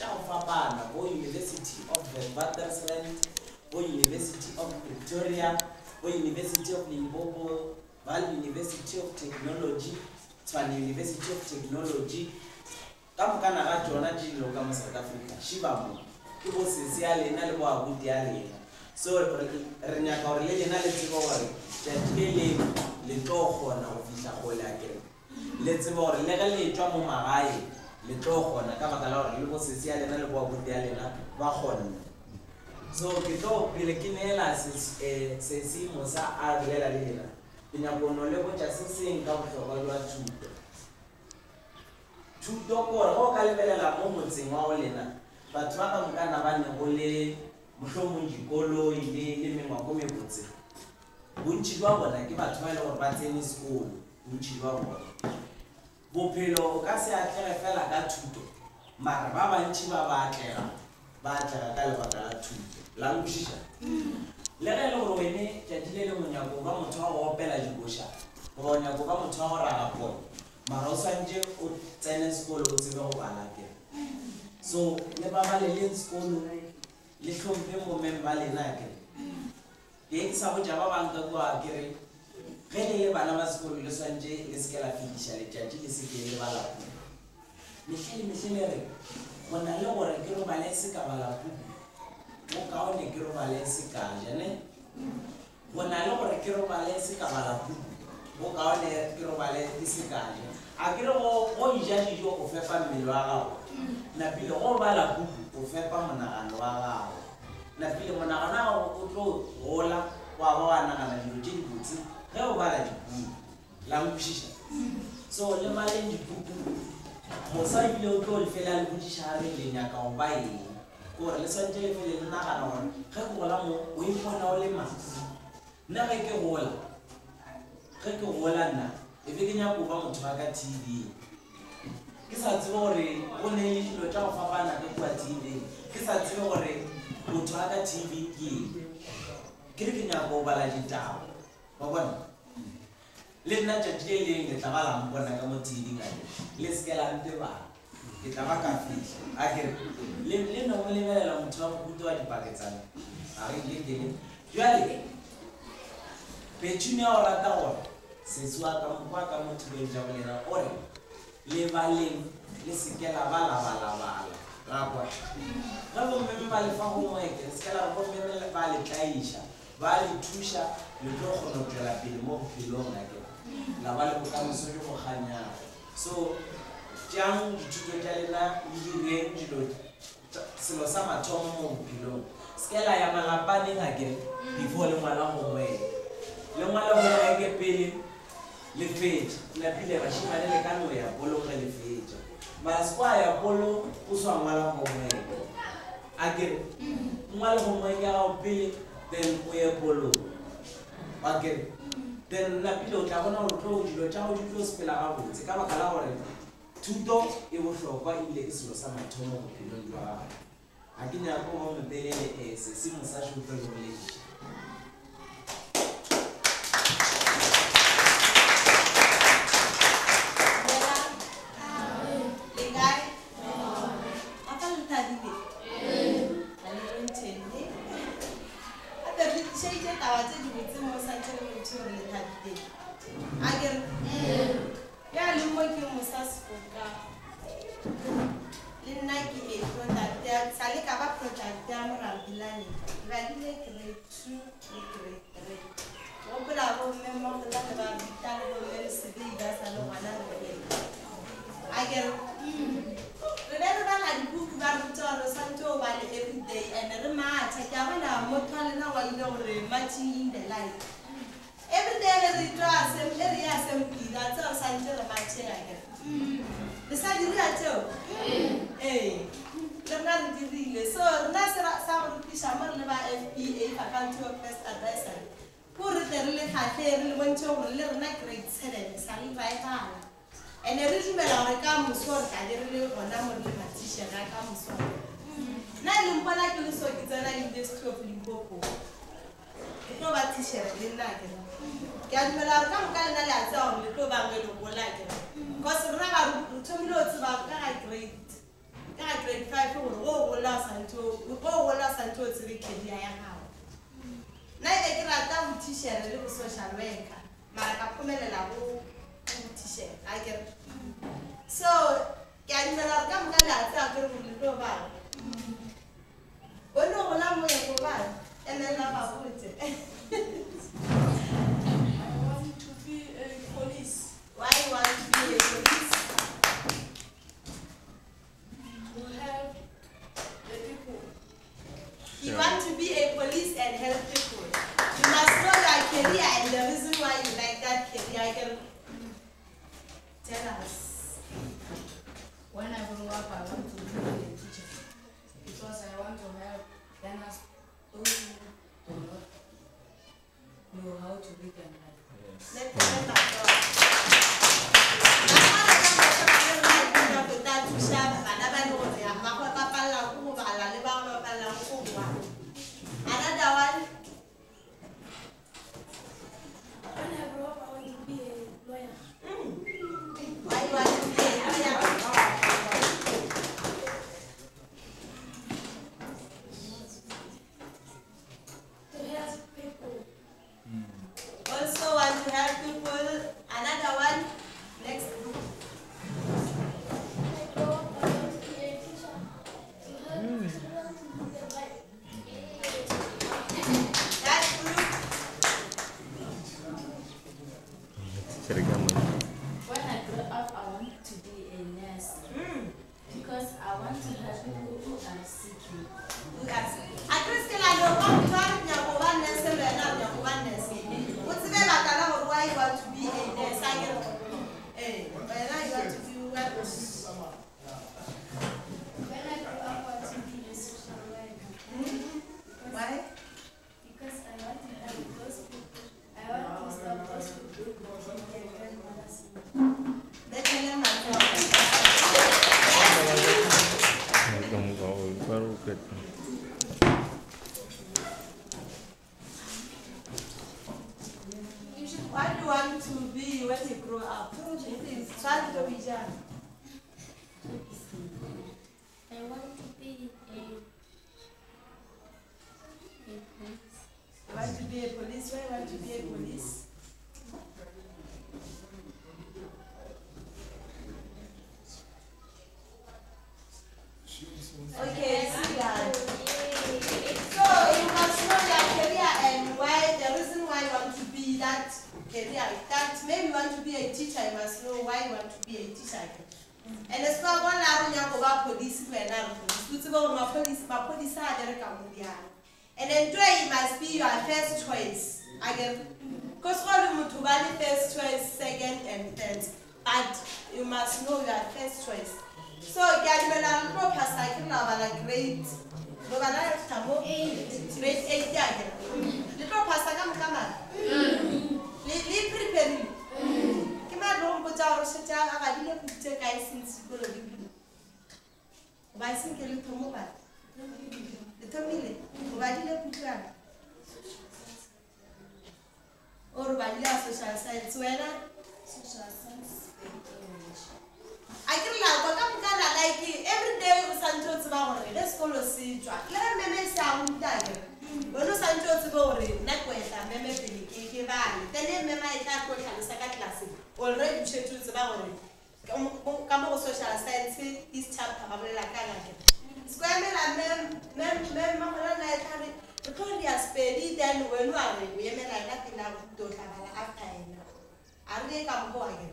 tša go fapana go University of Witwatersrand, go University of Pretoria, go University of Limpopo, Vaal University of Technology, Tshwane University of Technology. Ka mokana ga tsona dilo ka mo South Africa shiba mo ke go se ya lena le bo abuti ya lena. So re nyaka gore le lena le tsebo gore tšatile le tlo gona go fihla go le akere le tsebo gore le ga le tswa mo magae le tlo gona ka baka la gore le bo se ya lena le bo abuti ya lena ba gonna. So ke tlo pele ke neela se simo sa a bolela le lena ke nyaka no le botša se seng ka bohlokwa jwa thuto. Thuto gore go ka lebelela mo motseng wa go lena batho ba ka mokana ba ne go le mohlomong dikoloi le mengwako mebotse bontši jwa bona ke batho ba e le gore ba tsene sekolo. Bontši jwa bona bophelo o ka se atlege fela ka thuto mara ba bantši ba atlega ka lebaka la thuto la nkwešiša le ge e le gore wene tšatši le le monyako ba motho wa go opela dikoša goba onyako ba motho wa go raga pono mara o swantše o tsene sekolo o tsebe go bala ke. So le ba baleleng sekolo le hlomphe momeng ba lena ke ke sa botša ba bang ka kua kere ge le bana ba sekolo le swantše le seke la fetiša letšatši le seke le bala mehlele re go na le gore ke ro bale se ka bala puku mo kaone ke ro bale se ka jane go na le gore ke ro bale se ka bala puku mo kaone ke ro bale se ka jane a ke re go ija dijo go fepa mmele wa gago na pele go bala puku o fepa monagano wa gago na pele monagano o tlo gola wa ba wa nagana dilo tše dibotse ge o bala dipuku la nkwešiša. So le maleng dipuku mosa ebile o tlo lefela le botšiša re le nyaka go ba eng gore le swantše lefele le nagana gore ge ke gola mo o ipona o le ma nna ge ke gola nna e be ke nyako ba motho wa ka TV ke sa tsebe gore go ne le dilo tša go fapana ka kua TV ke sa tsebe gore motho wa ka TV ke re ke nyako go bala ditaba ba bona le nna tšatši le leng le tla ba la mpona ka mo TV ngane le seke la ntebala ke tla ba ka fihla akere le no mo lebelela motho wa mohuta wa dipaketsana a re le teng jwale petšhuni ya go rata gore seswa ka mokgwa ka motho le ja bolena gore le baleng le seke la bala ga kwa ga bomme ba le fa homework seke la bomme ba le tlaisha ba le thuša le tlo kgona go tšwela pele mo bophelong ake la ba le bokamoso jo go kganyago. So tšang dithuto tša lena le direng dilo selo sa mathomo mo bophelong seke la ya malapaneng ake before le ngwala homework le ngwala homework pele le fetša la pile bašimane le ka no ya polo ge le fetša mara sekwa ya polo o swa ngwala homework akere ngwala homework ya gago pele then o ye polo akere then la pile o tla bona gore tlo dilo tša go di tlo sepela gabotse ka baka la gore thuto e bohlokwa ebile ke selo sa mathomo bophelong jwa gago. ga ke nyako mo motelele sesimo sa šope le bolediša. Every day they draw every assembly that's all Sanjay Mache. The Sanjay Racho. Eh. The Nandi so Nasra Sam Pishamar Leva FBA faculty of first advisor. Poor little hair went over little neck rate said Sally Vital. And originally I come sword I didn't know number of matisha I come sword. Now you want to so it's a this to Limpopo. No matisha didn't like it. Gadmela come kind of like down the club and go like it. Because Raga told me about grade 5 or santo o wala santo tsiri kedi ya gago na ile ke rata go t-shirt le go social worker mara ka phumelela go t-shirt a ke so ke a dimela ka mga la tsa ke go le to ba bona go la mo ya go ba ene la ba botse Why you want to be a police? To help the people. You want to be a police and help people. You must know your career and the reason why you like that career. I can tell us. When I grow up, I want to be a teacher because I want to help learners those who do not know how to read and write. Another one. When I grow up, I want to be a lawyer. Why you want to be a lawyer? To help people. Also want to help people. Another one. Next group. When I grow up, I want to be a teacher. To help students to be the right. That group. When I grow up, I want to be a nurse because I want to help people who are sick. At least I know how to help you one nurse and another one nurse. What's the matter? I don't know why you want to be a nurse. I get it. But now you want to do what? When I grow up, I want to be a social worker. Why? Because I want to help those people. I want to stop those people from their grandmothers. Let me learn myself. What do you want to be when you grow up? Try to be young. I want to be a police. You want to be a police? Why you want to be a police? Okay, see that. So you must know your career and why the reason why you want to be that career. That maybe you want to be a teacher, you must know why you want to be a teacher. And it's not one hour you go back police to another police. My police are there and then it must be your first choice. Again, because all you to value first choice, second and third. But you must know your first choice. So get me a little pastor like grade. Grade 8 again. Little pastor come on. Leave preparing. Come on, don't put our shit out. I didn't put the guys in school. By single little mobile. Little minute. Why didn't put that? Or by social science. Social science and English. I can like every day Sancho's about let's follow see track. Let me sound tiger. When you Sancho's about Nakwet and Meme Valley, then Mema is a second class. Already choose about it. Come on, social science is chapter of La Canac. Square and Victoria's Pedi, then when you are women like nothing out to have after. Are they come go again?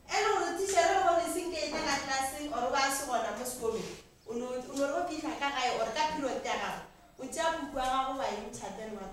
Hello, the teacher is thinking that classing or was one of the school. Unopi Kakai or Capiro Terra, which are Pua in Chatham or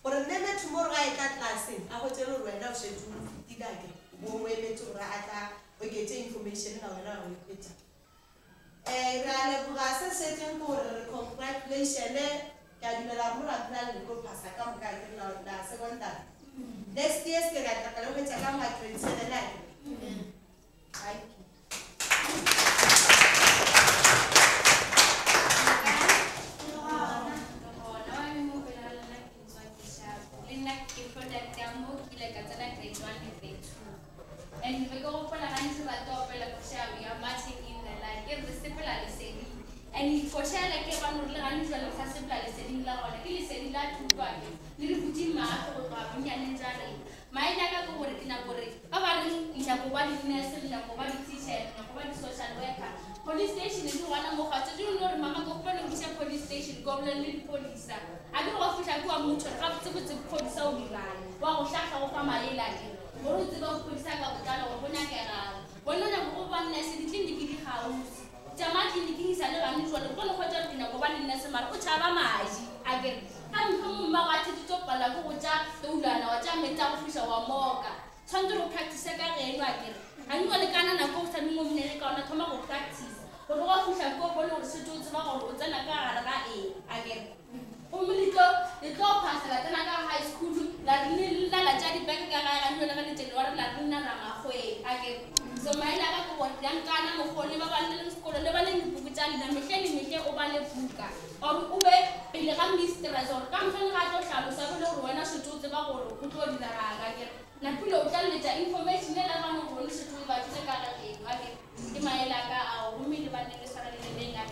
or remember tomorrow I can't classing. I will tell you when I should do the again. One way to Rata, we get information now and now with it. Rana setting for congratulation. Cadimela plan to go past a come the second time. Next year's get at the Kaloma Chakam like Prince and the night. And we go for a line to the top, we are marching in the line. Yes, the simple are saying, and for share like a one and is a possible setting la on a setting la to body. Little putting my and my naga go work in a worry. About in a body nurse and a body teacher and a body social worker. Police station is one of more to do no mamma go police police station, goblin little police. I don't know if I go a mutual after the police only line. Wow, shut off my like it. What is the police of the gun or Bonagara? One of the one nest in the house. Jamati the king's and unusual one hotel in a one in Nesama, which I am again. I'm home about to talk a la Buja, Dulan or Jamaica official or Moga. Sandro practice again. I know the cannon of both and moving on a tomato practice. But what we shall go below the situations of Zanaga again. Only the door pastor at Naga High School, like Lala Jadi Becca and General Laguna again. So my Naga was young Ghana of Never School, never in Pugitan, and Michelle Obale Puka, or Ube, Pilgrim Mistress, or Campan Rato Shadow, Savalo, when I should do the Babo, who told the again. Napulo, tell me the information that I want to go to the Gala again. In my Laga, or women divided the Saturday again.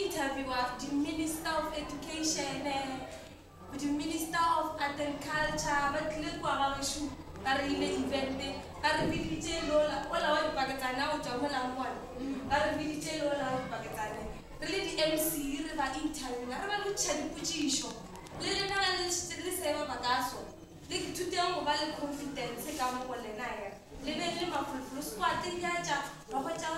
Interview of the Minister of Education, the Minister of Art and Culture, but look what issue are really invented. Are really Lola, all our Pakistan now, Jamala one. Are really all our Pakistan. Really, the MC, river interview, I remember Chen Puchisho. Little say Bagasso. They to tell mobile confidence, a gamma or a naya. Living of the squatting yaja, Robocha,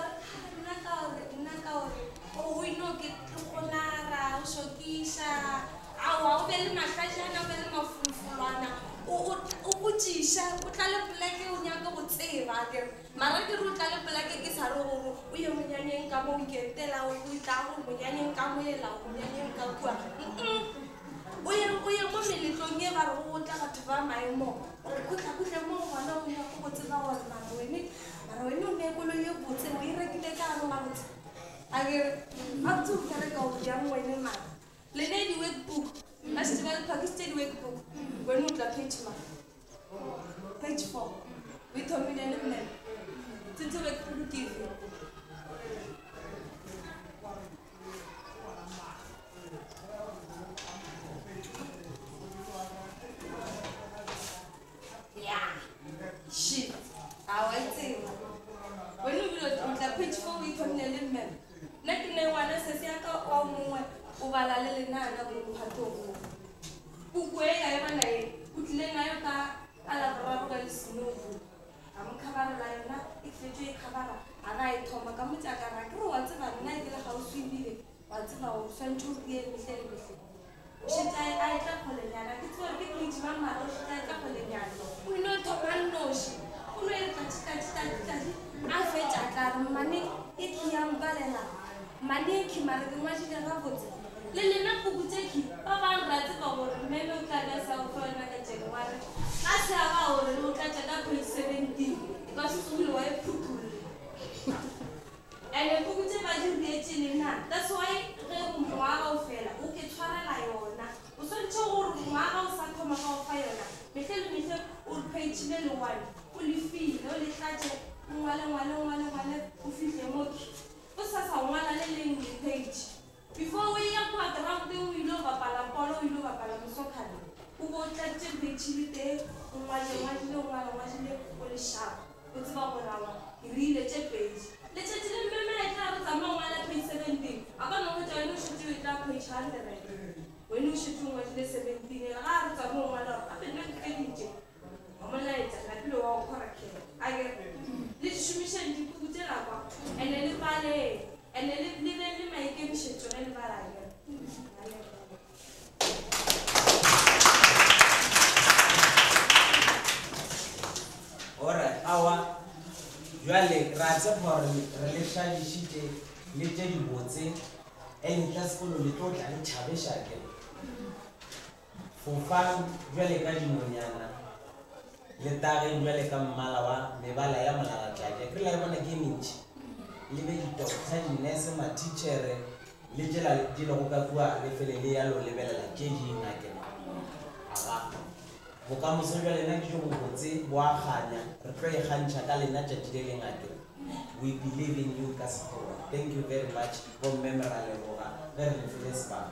Naka. Oh, we know get to Honara, Shokisha, our very Makashana, very Fulana, Uchisha, Utala Plake, Unyaka would say, Maraka Rutala Plake is our we are Munyan Kamu, we can tell our without Munyan Kamela, Munyan Kakua. We are women, little never water to my mom. Quick, I put a more one of what's about Maroini, Maroino, Nebula, puts and we regulate our I up to Caracal, young women man. Lady wake book, National Pakistan wake book, when we the page mark. Page 4. We told me the name. To wake book give you. Yeah. Shit. I went to when we were on the page 4, we told me the name. Like no one says, I got all more over a little nana who had told me. Uwe, I am a good Lenaka, I love Robert Snow. I'm Cavara, if you take Cavara, and I told my Gamma, I grew whatever night in the house we did, whatever central game is everything. Should I got Poliniana? It's what big needs Mamma, or should I got Poliniana? We know Toman knows. Who will touch I fetch a money, it yam balena. Money, Kimaragamashi, Lilina Pukuteki, Papa, Ratiko, Memo Cadasa, for another water. That's how I will catch a double 17 because school were Puku. And the Pukuta Baju getting in that. That's why Mao fella, who can try Liona, who sent to Mao Sakoma Fiona, Michael would page little one, who you feel, only catch it, one, who feel the monkey. What's us on one little page? Before we are around, we love a palapolo, we love a palamusokani. Who won't let you be chilly, who was a sharp. What's about our? You read a page. Let's remember I have a moment at page 17. I don't know what I know should do it that page 100. When you should do what 17, I have a moment of the next page. I'm a light and I blow all hurricane. I get this mission to put it up and then the ballet and then live my game shit to end ballet. tshepa gore re le tlhadišitše le tše di botse and tla sekolo le tlo tla le tšhabešake fofang jwale ka dinonyana le tageng jwale ka mmala wa mebala ya molagatlake ke la e bona ke mentši le be ditokta dinese matitšhere le tšela di lego ka kua lefele le yalo lebelela tše dingake aga bokamoso jwa lena ke jo bo botse bo a kganya re tlo e kgantšha ka lena tšatši le lengake we believe in you ka sekgowa thank you very much bomme meraleboga ge re lefele sebaka